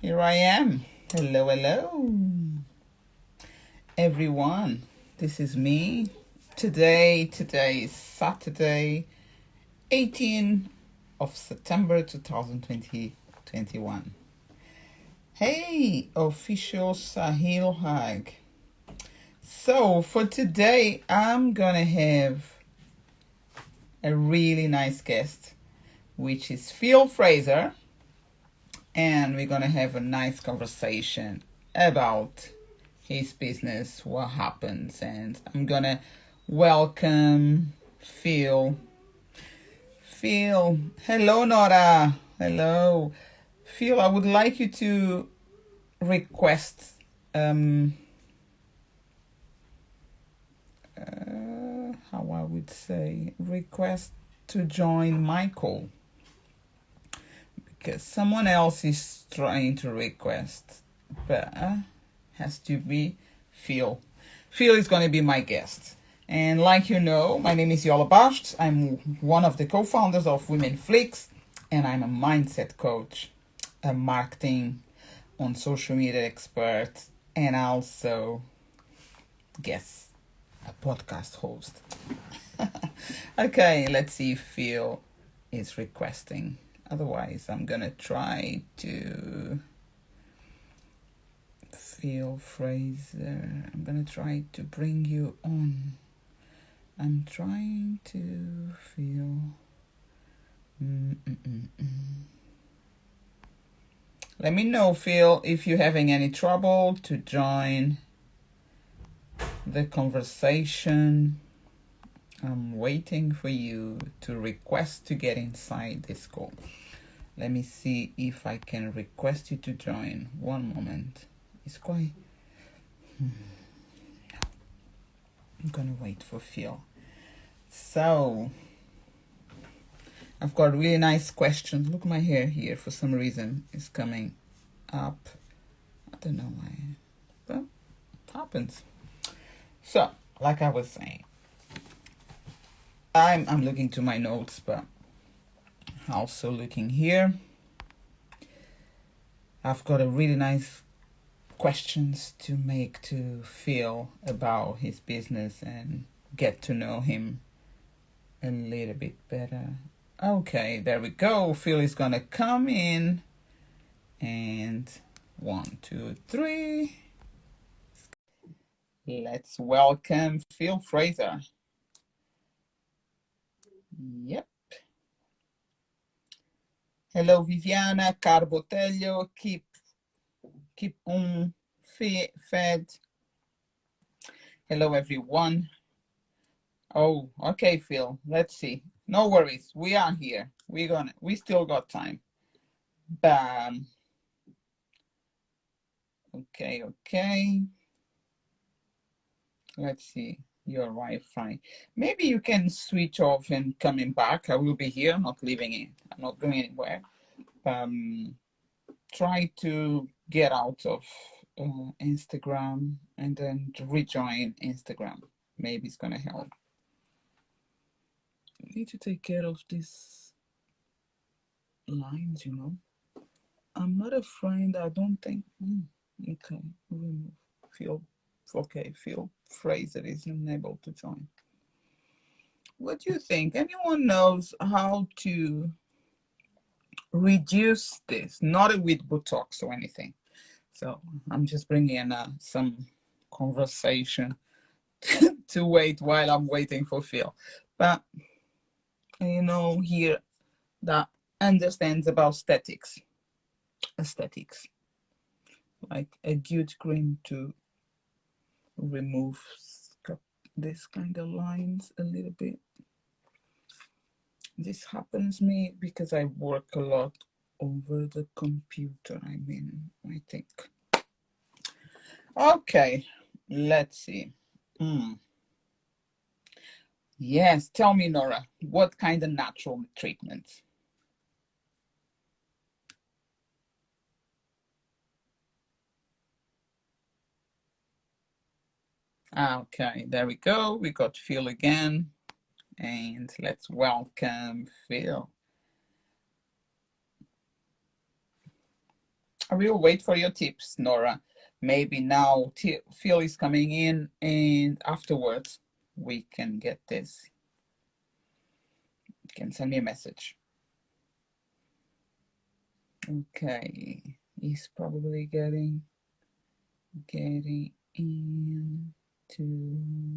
Here I am. Hello, hello, everyone. This is me. Today is Saturday, 18th of September 2021. Hey, official Sahil Hag. So for today, I'm gonna have a really nice guest, which is Phil Fraser, and we're gonna have a nice conversation about his business, what happens, and I'm gonna welcome Phil. Hello Nora. Hello. Phil, I would like you to request how I would say request to join Michael, because someone else is trying to request, but has to be Phil. Phil is going to be my guest. And like you know, my name is Yola Bast. I'm one of the co-founders of Women Flix, and I'm a mindset coach, a marketing on social media expert, and also, guess, a podcast host. Okay, let's see if Phil is requesting. Otherwise, I'm going to try to... Phil Fraser, I'm going to try to bring you on. I'm trying to feel... Let me know, Phil, if you're having any trouble to join the conversation. I'm waiting for you to request to get inside this call. Let me see if I can request you to join. One moment. It's quite... I'm gonna wait for Phil. So, I've got really nice questions. Look, my hair here, for some reason, is coming up. I don't know why, but it happens. So, like I was saying, I'm looking to my notes, but also looking here. I've got a really nice questions to make to Phil about his business and get to know him a little bit better. Okay, there we go. Phil is gonna come in, and 1, 2, 3. Let's welcome Phil Fraser. Yep. Hello, Viviana Carbotello. Keep on fed. Hello, everyone. Oh, okay, Phil. Let's see. No worries. We are here. We still got time. Bam. Okay. Let's see. Your Wi-Fi. Maybe you can switch off and coming back. I will be here, not leaving it. I'm not going anywhere. Try to get out of Instagram and then rejoin Instagram. Maybe it's gonna help. I need to take care of these lines, I'm not a friend. I don't think. Okay, remove. Phil Fraser is unable to join. What do you think? Anyone knows how to reduce this? Not with Botox or anything. So I'm just bringing in some conversation to wait while I'm waiting for Phil. But, here that understands about aesthetics, like a good cream to remove this kind of lines a little bit. This happens me because I work a lot over the computer. I think. Okay, let's see. Yes, tell me, Nora, what kind of natural treatments? Okay, there we go. We got Phil again. And let's welcome Phil. I will wait for your tips, Nora. Maybe now Phil is coming in, and afterwards we can get this. You can send me a message. Okay, he's probably getting in to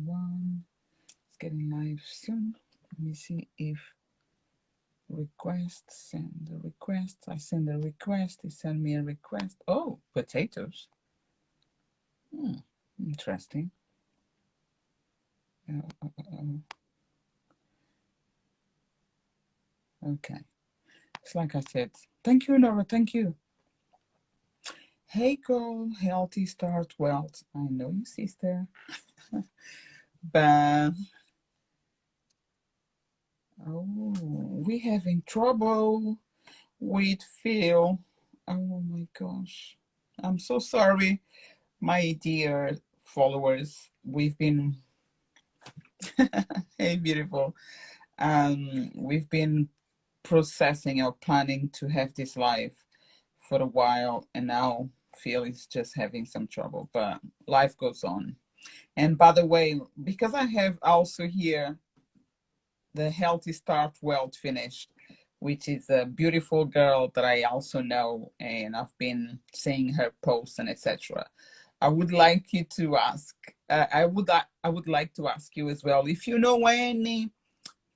one. It's getting live soon. Let me see if request, send the request. I send a request. He sent me a request. Oh, potatoes. Interesting. Okay. It's like I said. Thank you, Nora. Thank you. Hey, girl. Healthy start wealth. I know you, sister. But oh, we having trouble with Phil. Oh my gosh. I'm so sorry, my dear followers. We've been hey beautiful. We've been processing or planning to have this live for a while, and now Phil is just having some trouble, but life goes on. And by the way, because I have also here the Healthy Start Wealth Finished, which is a beautiful girl that I also know, and I've been seeing her posts and etc. I would like you to ask. I would like to ask you as well if you know any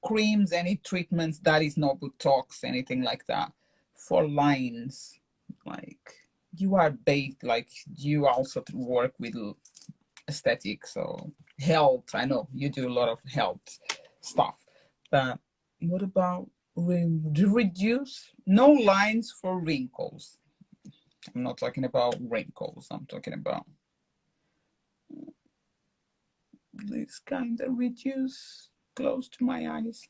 creams, any treatments that is not Botox, anything like that, for lines. Like you are based, like you also work with aesthetics or health. I know you do a lot of health stuff, but what about reduce no lines for wrinkles? I'm not talking about wrinkles. I'm talking about this kind of reduce close to my eyes.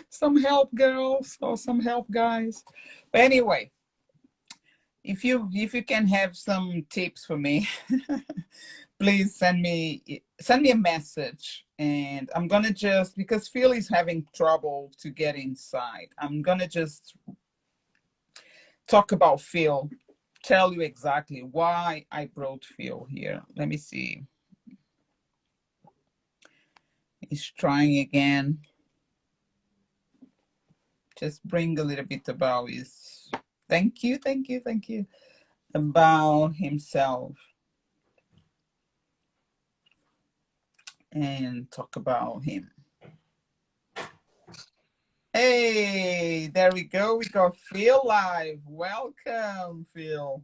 Some help, girls, or some help, guys. But anyway, if you can have some tips for me, please send me a message. And I'm gonna just, because Phil is having trouble to get inside, I'm gonna just talk about Phil, tell you exactly why I brought Phil here. Let me see. He's trying again. Just bring a little bit about his, thank you, about himself, and talk about him. Hey, there we go. We got Phil live. Welcome, Phil.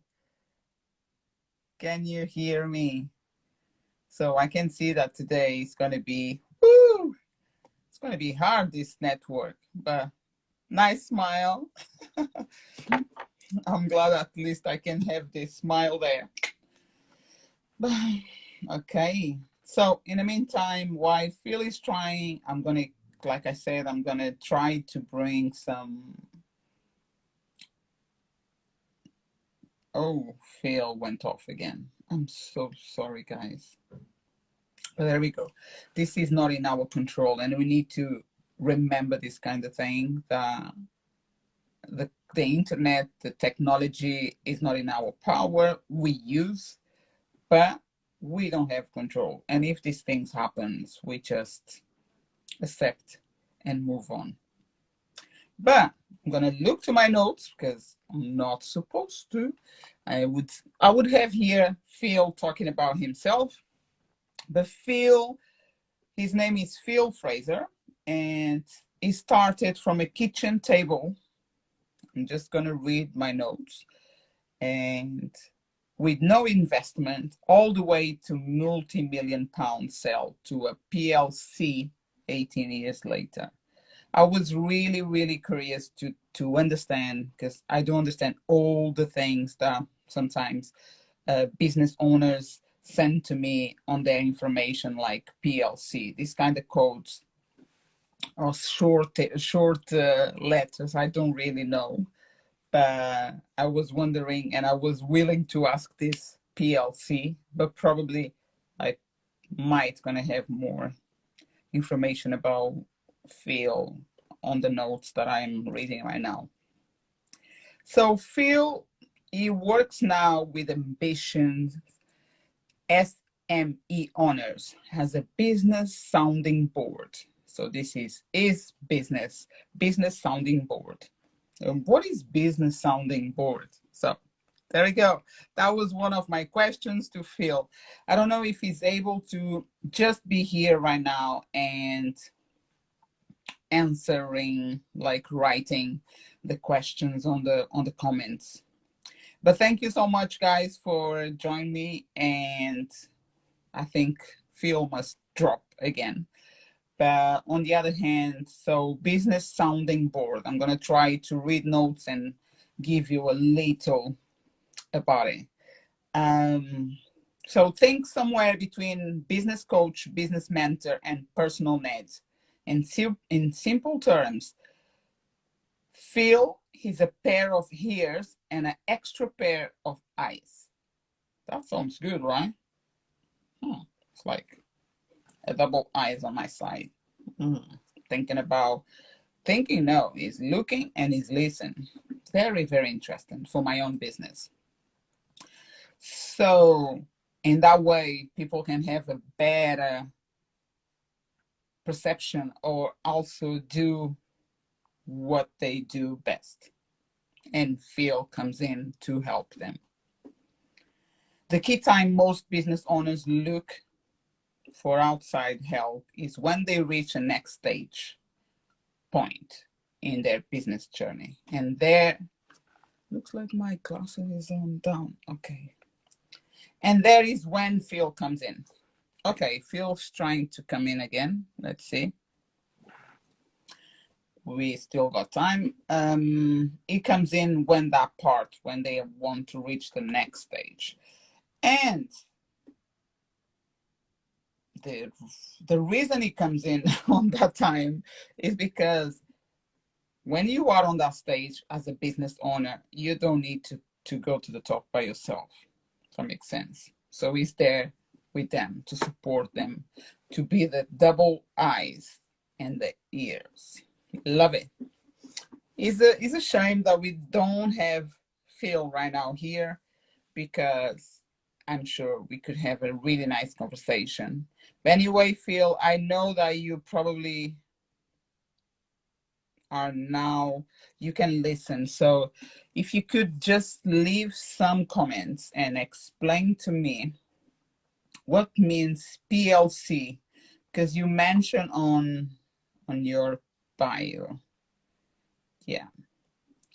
Can you hear me? So I can see that today is going to be, woo, it's going to be hard, this network, but nice smile. I'm glad at least I can have this smile there. Okay. So in the meantime, while Phil is trying, I'm going to, like I said, I'm going to try to bring some. Oh, Phil went off again. I'm so sorry, guys. But there we go. This is not in our control, and we need to remember this kind of thing. The internet, the technology is not in our power. We use, but we don't have control. And if these things happens, we just accept and move on. But I'm gonna look to my notes because I'm not supposed to. I would have here Phil talking about himself. But Phil, his name is Phil Fraser, and he started from a kitchen table. I'm just gonna read my notes. And with no investment, all the way to multi-million pound sale to a PLC 18 years later. I was really, really curious to understand, because I don't understand all the things that sometimes business owners send to me on their information, like PLC, these kind of codes or short letters. I don't really know, but I was wondering, and I was willing to ask this PLC, but probably I might gonna have more information about Phil on the notes that I'm reading right now. So Phil He works now with ambitions SME-owners, has a business sounding board. So this is business sounding board. What is business sounding board? So there we go. That was one of my questions to Phil. I don't know if he's able to just be here right now and answering, like writing the questions on the comments. But thank you so much, guys, for joining me. And I think Phil must drop again. But on the other hand, so business sounding board, I'm going to try to read notes and give you a little about it. So think somewhere between business coach, business mentor, and personal needs. In simple terms, Phil is a pair of ears and an extra pair of eyes. That sounds good, right? It's like a double eyes on my side. No, he's looking and he's listening. Very, very interesting for my own business. So in that way, people can have a better perception or also do what they do best. And Phil comes in to help them. The key time most business owners look for outside help is when they reach a next stage point in their business journey. And there, looks like my cursor is on down. Okay. And there is when Phil comes in. Okay, Phil's trying to come in again. Let's see. We still got time. It comes in when they want to reach the next stage. And the reason it comes in on that time is because when you are on that stage as a business owner, you don't need to go to the top by yourself. If that makes sense. So he's there with them to support them, to be the double eyes and the ears. Love it. It's a shame that we don't have Phil right now here, because I'm sure we could have a really nice conversation. But anyway, Phil, I know that you probably are now, you can listen. So if you could just leave some comments and explain to me what means PLC, because you mentioned on your bio. Yeah.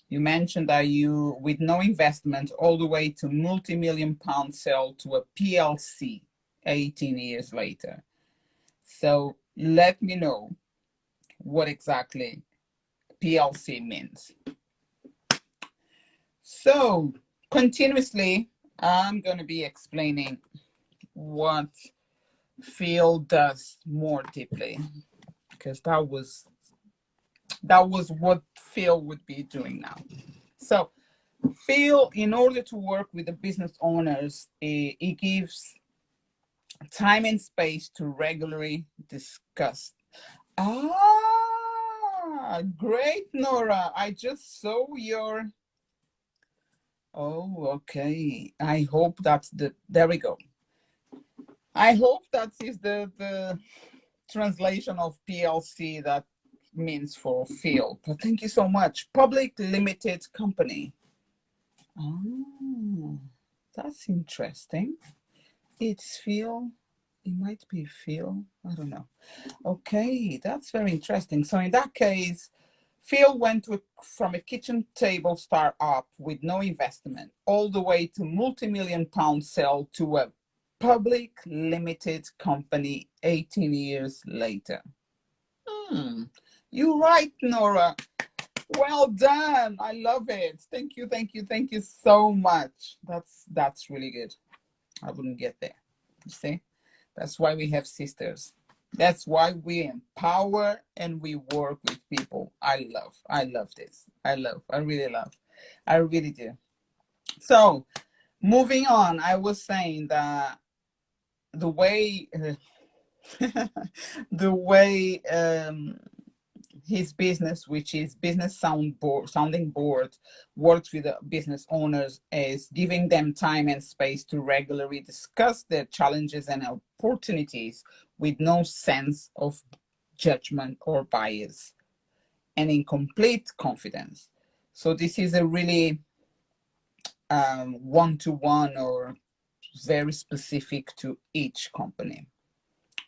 You mentioned that you, with no investment, all the way to multi-million-pound sell to a PLC 18 years later. So let me know what exactly PLC means. So continuously, I'm going to be explaining what Phil does more deeply, because that was what Phil would be doing now. So Phil, in order to work with the business owners, he gives time and space to regularly discuss. Great, Nora. I just saw your... Oh, okay. I hope that's there we go. I hope that is the translation of PLC that means for Phil. But thank you so much. Public limited company. Oh, that's interesting. It's Phil. It might be Phil. I don't know. Okay, that's very interesting. So in that case, Phil went from a kitchen table startup with no investment all the way to multi-million-pound sell to a public limited company 18 years later. You're right, Nora. Well done. I love it. Thank you, thank you, thank you so much. That's really good. I wouldn't get there. You see? That's why we have sisters. That's why we empower and we work with people. I love this. I really do. So moving on, I was saying that the way his business, which is sounding board, works with the business owners, is giving them time and space to regularly discuss their challenges and opportunities with no sense of judgment or bias, and in complete confidence. So this is a really one-to-one or very specific to each company.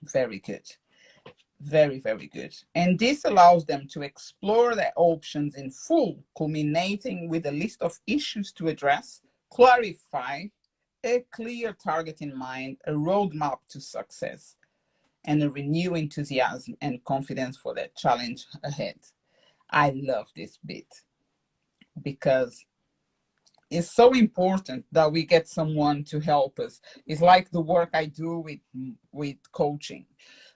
Very good. Very, very good. And this allows them to explore their options in full, culminating with a list of issues to address, clarify, a clear target in mind, a roadmap to success, and a renewed enthusiasm and confidence for their challenge ahead. I love this bit because it's so important that we get someone to help us. It's like the work I do with coaching.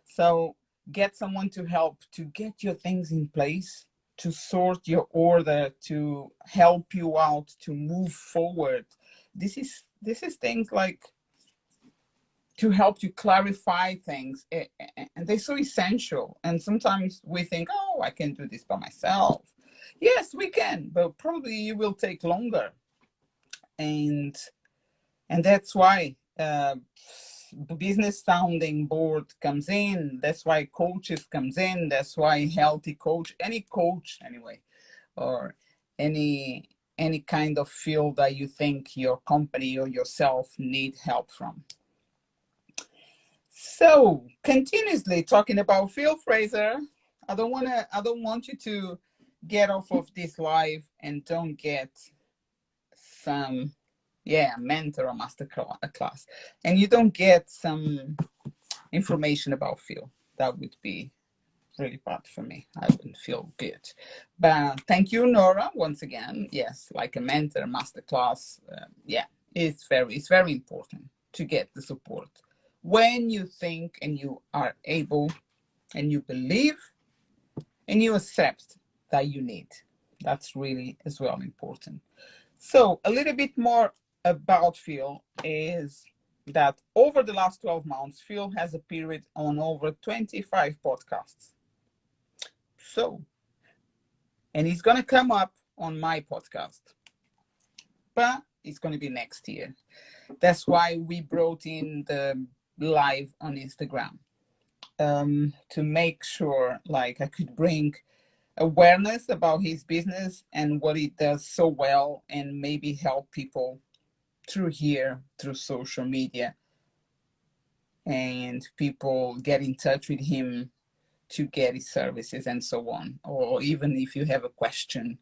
So get someone to help to get your things in place, to sort your order, to help you out, to move forward. This is things like to help you clarify things, and they're so essential. And sometimes we think, oh, I can do this by myself. Yes, we can, but probably it will take longer. And that's why business sounding board comes in. That's why coaches comes in. That's why healthy coach, any coach anyway, or any kind of field that you think your company or yourself need help from. So continuously talking about Phil Fraser. I don't want you to get off of this live and don't get some mentor or master class, and you don't get some information about Phil. That would be really bad for me. I wouldn't feel good. But thank you, Nora, once again. Yes, like a mentor, master class. It's very important to get the support when you think and you are able and you believe and you accept that you need. That's really as well important. So a little bit more about Phil is that over the last 12 months, Phil has appeared on over 25 podcasts. So, and he's going to come up on my podcast, but it's going to be next year. That's why we brought in the live on Instagram, to make sure like I could bring awareness about his business and what he does so well, and maybe help people through social media, and people get in touch with him to get his services and so on. Or even if you have a question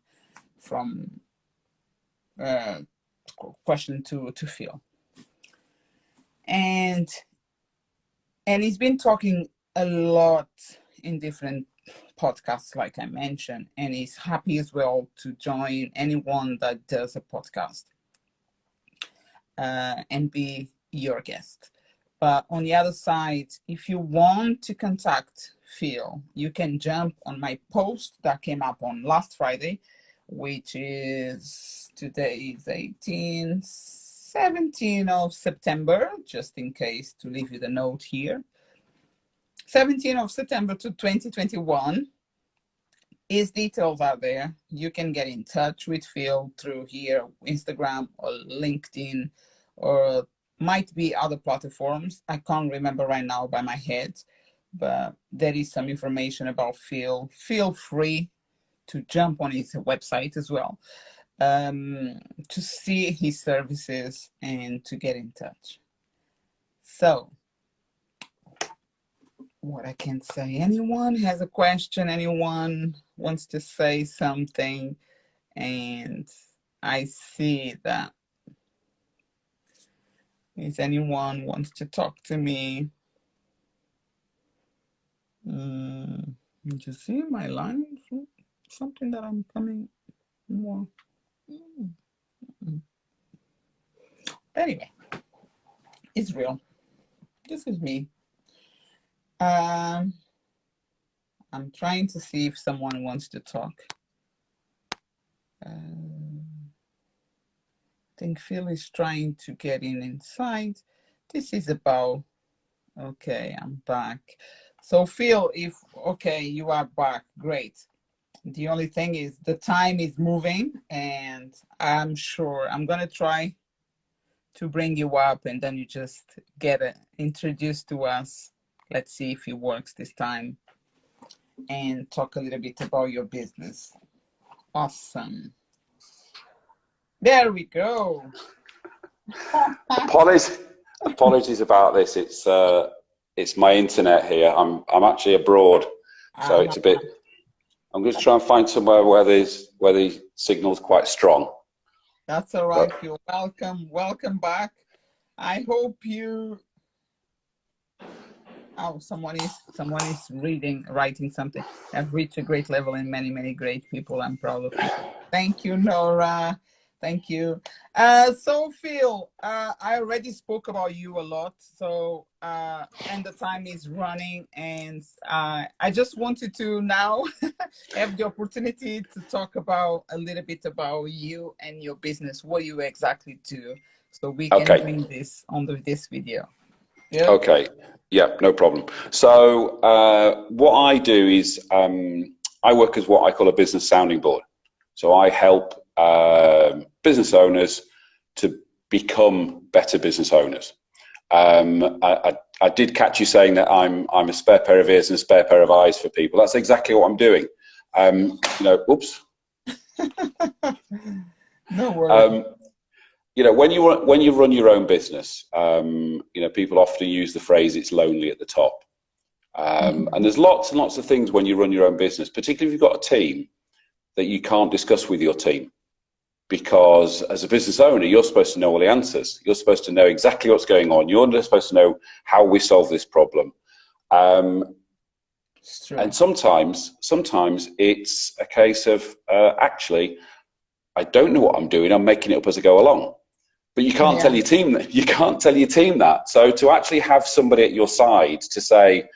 question to Phil. And he's been talking a lot in different podcasts, like I mentioned, and he's happy as well to join anyone that does a podcast and be your guest. But on the other side, if you want to contact Phil, you can jump on my post that came up on last Friday, which is today is 17th of September, just in case to leave you the note here. 17th of September to 2021. His details are there. You can get in touch with Phil through here, Instagram or LinkedIn, or might be other platforms. I can't remember right now by my head, but there is some information about Phil. Feel free to jump on his website as well, to see his services and to get in touch. So what I can say, anyone has a question, anyone wants to say something, and I see that if anyone wants to talk to me, you see my line, something that I'm coming more. Anyway, it's real. This is me. I'm trying to see if someone wants to talk. I think Phil is trying to get inside. This is about, okay, I'm back. So Phil, you are back, great. The only thing is the time is moving, and I'm sure I'm gonna try to bring you up, and then you just get introduced to us. Let's see if it works this time, and talk a little bit about your business. Awesome. There we go. Apologies about this. It's my internet here. I'm actually abroad, so it's a bit. I'm going to try and find somewhere where the signal's quite strong. That's all right. You're welcome. Welcome back. I hope you. Oh, someone is writing something. I've reached a great level and many great people. I'm proud of you. Thank you, Nora. Thank you. So Phil, I already spoke about you a lot. So and the time is running, and I just wanted to now have the opportunity to talk about a little bit about you and your business, what you exactly do, so we can bring this on this video. Yeah. Okay. Yeah, no problem. So what I do is I work as what I call a business sounding board. So I help business owners to become better business owners. I did catch you saying that I'm a spare pair of ears and a spare pair of eyes for people. That's exactly what I'm doing. Oops. No worries. When you run your own business, people often use the phrase "it's lonely at the top," and there's lots and lots of things when you run your own business, particularly if you've got a team, that you can't discuss with your team, because as a business owner, you're supposed to know all the answers. You're supposed to know exactly what's going on. You're supposed to know how we solve this problem. And sometimes it's a case of actually, I don't know what I'm doing. I'm making it up as I go along. But you can't tell your team that. You can't tell your team that. So to actually have somebody at your side to say,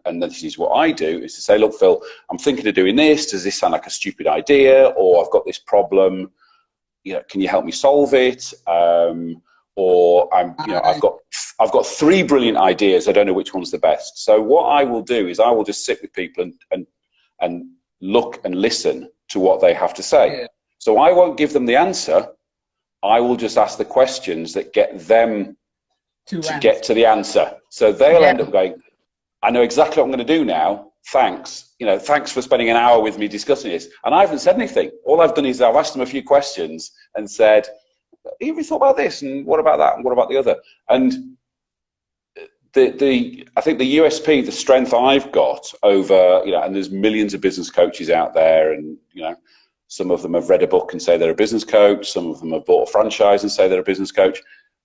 and this is what I do, is to say, look, Phil, I'm thinking of doing this. Does this sound like a stupid idea? Or I've got this problem. Can you help me solve it? Or I've got 3 brilliant ideas. I don't know which one's the best. So what I will do is I will just sit with people and look and listen to what they have to say. Yeah. So I won't give them the answer. I will just ask the questions that get them to get to the answer. So they'll end up going, I know exactly what I'm going to do now. Thanks. Thanks for spending an hour with me discussing this. And I haven't said anything. All I've done is I've asked them a few questions and said, have you thought about this? And what about that? And what about the other? And I think the USP, the strength I've got over, and there's millions of business coaches out there, and, some of them have read a book and say they're a business coach. Some of them have bought a franchise and say they're a business coach.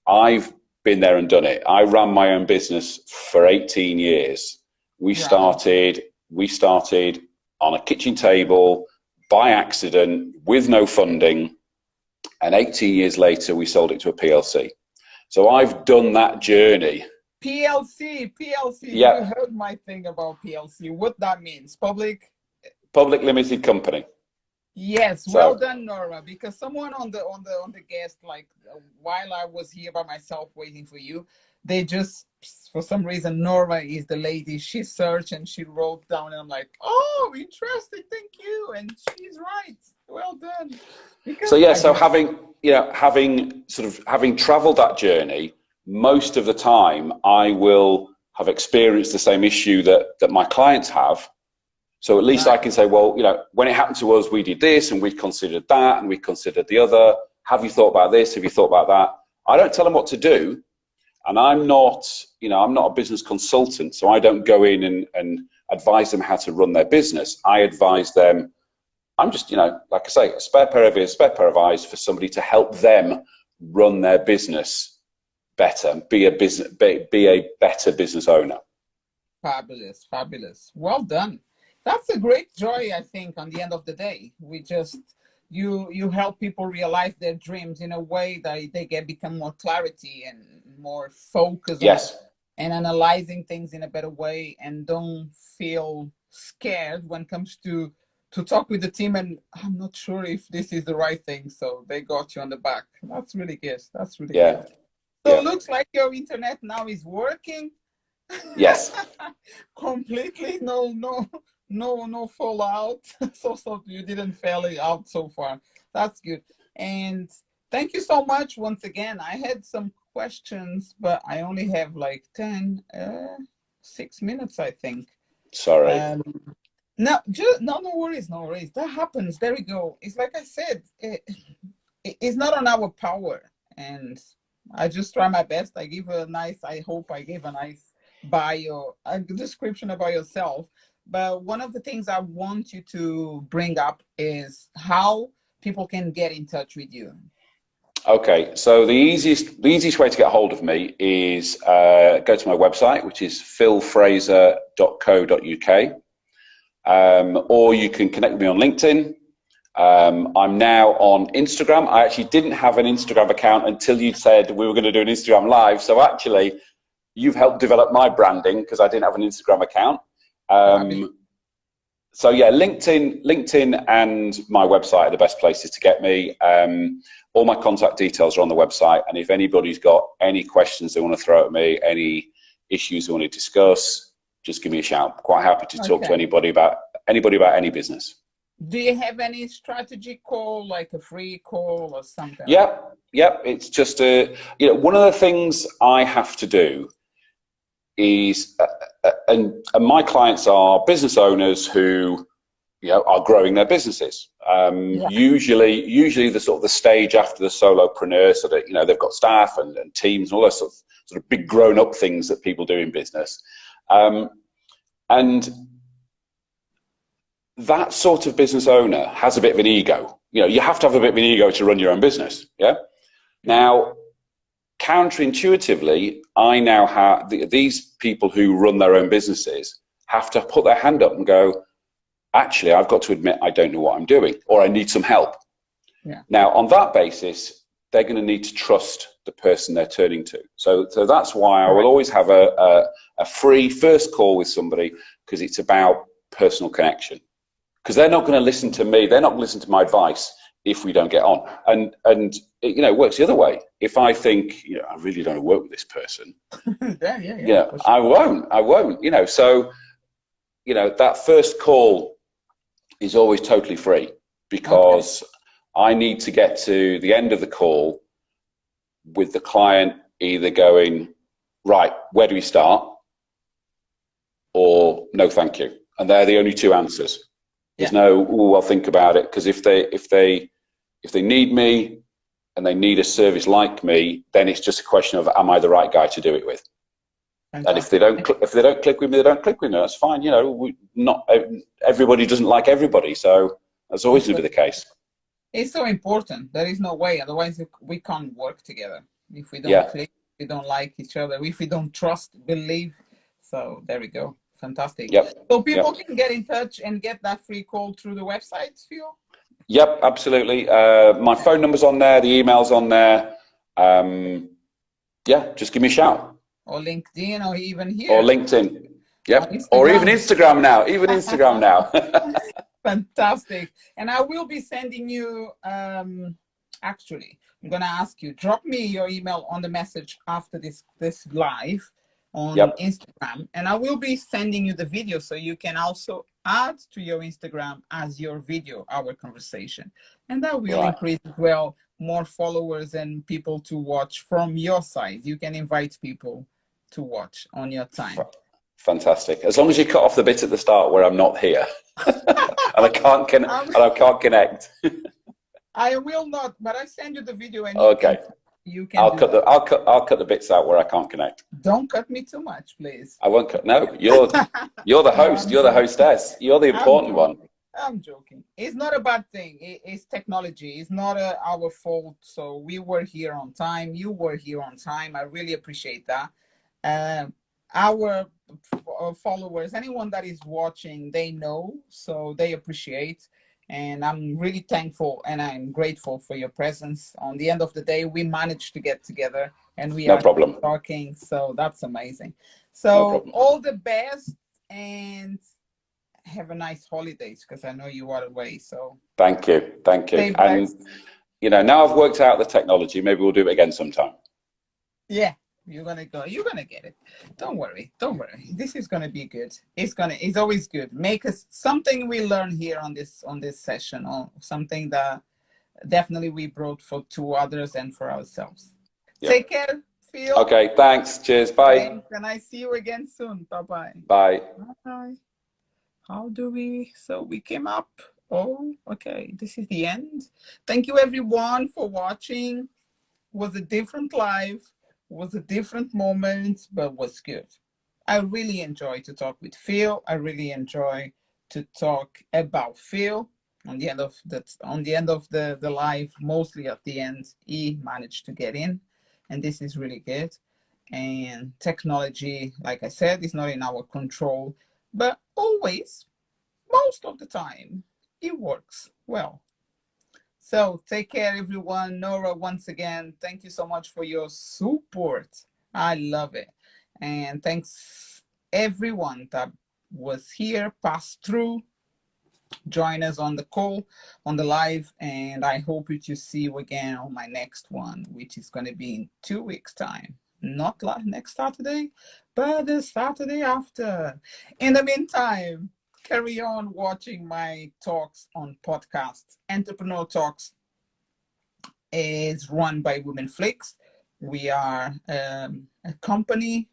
I've been there and done it. I ran my own business for 18 years. We started on a kitchen table by accident with no funding. And 18 years later, we sold it to a PLC. So I've done that journey. PLC. Yeah. You heard my thing about PLC. What that means? Public limited company. Yes, well done, Nora. Because someone on the guest, while I was here by myself waiting for you, they just, for some reason, Nora is the lady. She searched and she wrote down, and I'm like, oh, interesting, thank you. And she's right. Well done. Because having traveled that journey, most of the time I will have experienced the same issue that my clients have. So at least I can say, well, when it happened to us, we did this and we considered that and we considered the other. Have you thought about this? Have you thought about that? I don't tell them what to do. And I'm not a business consultant. So I don't go in and advise them how to run their business. I advise them. I'm just, like I say, a spare pair of ears, spare pair of eyes for somebody to help them run their business better, be a better business owner. Fabulous. Well done. That's a great joy, I think, on the end of the day. We just, you help people realize their dreams in a way that they become more clarity and more focused on and analyzing things in a better way, and don't feel scared when it comes to talk with the team and I'm not sure if this is the right thing. So they got you on the back. That's really good. Good. So it looks like your internet now is working. Yes. Completely no no fallout. So you didn't fail it out so far. That's good. And thank you so much once again. I had some questions, but I only have like 6 minutes, I think. Sorry. Um, no, just no worries, no worries. That happens. There we go. It's like I said, it's not on our power, and I just try my best. I hope I gave a nice bio, a description about yourself. But one of the things I want you to bring up is how people can get in touch with you. Okay, so the easiest way to get a hold of me is go to my website, which is philfraser.co.uk, or you can connect with me on LinkedIn. I'm now on Instagram. I actually didn't have an Instagram account until you said we were going to do an Instagram live. So actually, you've helped develop my branding because I didn't have an Instagram account. So yeah, LinkedIn and my website are the best places to get me. All my contact details are on the website. And if anybody's got any questions they want to throw at me, any issues they want to discuss, just give me a shout. Quite happy to talk to anybody about any business. Do you have any strategy call, like a free call or something? Yep. It's just one of the things I have to do is, and my clients are business owners who, are growing their businesses. Usually the sort of the stage after the solopreneur, so that they've got staff and teams and all those sort of big grown-up things that people do in business, and that sort of business owner has a bit of an ego. You have to have a bit of an ego to run your own business. Yeah. Now, counterintuitively, I now have these people who run their own businesses have to put their hand up and go, actually, I've got to admit I don't know what I'm doing, or I need some help. Yeah. Now, on that basis, they're going to need to trust the person they're turning to. So that's why I will always have a free first call with somebody, because it's about personal connection. Because they're not going to listen to me, they're not going to listen to my advice if we don't get on. And it works the other way. If I think, I really don't want to work with this person, I won't. So that first call is always totally free, because I need to get to the end of the call with the client either going, right, where do we start? Or no, thank you. And they're the only two answers. There's no, I'll think about it. Because if they need me and they need a service like me, then it's just a question of, am I the right guy to do it with? Fantastic. And if they don't click with me, they don't click with me. That's fine. Not everybody doesn't like everybody, so that's always going to be the case. It's so important. There is no way. Otherwise, we can't work together. If we don't click, we don't like each other. If we don't trust, believe. So there we go. Fantastic. So people can get in touch and get that free call through the website, Phil? Yep, absolutely. My phone number's on there. The email's on there. Just give me a shout. Or LinkedIn, or even here. Or LinkedIn. Yep. Or even Instagram now. Fantastic. And I will be sending you, actually, I'm going to ask you, drop me your email on the message after this live on Instagram. And I will be sending you the video, so you can also add to your Instagram as your video, our conversation. And that will increase as well more followers and people to watch from your side. You can invite people to watch on your time. Fantastic. As long as you cut off the bit at the start where I'm not here and I can't connect. I will not, but I send you the video and you can I'll cut the bits out where I can't connect. Don't cut me too much, please. I won't cut. No, you're the host. You're the hostess. You're the important one. I'm joking. It's not a bad thing. It's technology. It's not our fault. So we were here on time. You were here on time. I really appreciate that. Our followers, anyone that is watching, they know, so they appreciate. And I'm really thankful and I'm grateful for your presence. On the end of the day, we managed to get together and we are talking. So that's amazing. So all the best and have a nice holidays, because I know you are away. So thank you. And now I've worked out the technology. Maybe we'll do it again sometime. Yeah, You're gonna go. You're gonna get it. Don't worry. Don't worry. This is gonna be good. It's always good. Make us something we learn here on this session, or something that definitely we brought for to others and for ourselves. Yep. Take care, Phil. Okay, thanks. Cheers. Bye. Thanks, and I see you again soon. Bye-bye. Bye. Bye. How do we? So we came up. Oh, okay. This is the end. Thank you everyone for watching. Was a different life, was a different moment, but was good. I really enjoy to talk with Phil. I really enjoy to talk about Phil. On the end of the live, mostly at the end, he managed to get in, and this is really good. And technology, like I said, is not in our control, but always, most of the time, it works well. So take care, everyone. Nora, once again, thank you so much for your support. I love it. And thanks everyone that was here, passed through, join us on the call, on the live, and I hope to see you again on my next one, which is going to be in 2 weeks' time. Not like next Saturday, but the Saturday after. In the meantime, carry on watching my talks on podcasts. Entrepreneur Talks is run by Women Flix. We are a company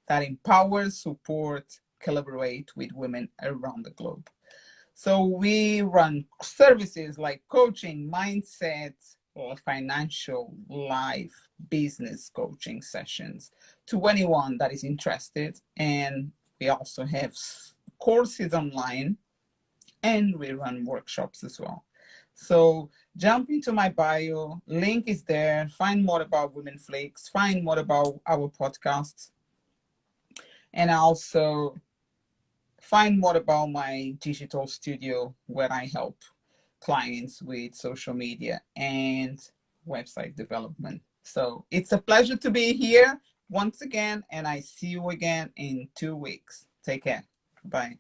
that empowers, support, collaborate with women around the globe. So we run services like coaching, mindset, or financial, life, business coaching sessions to anyone that is interested. And we also have courses online, and we run workshops as well. So jump into my bio, link is there, find more about Women Flix, find more about our podcasts, and also find more about my digital studio where I help clients with social media and website development. So it's a pleasure to be here once again, and I see you again in 2 weeks. Take care. Bye.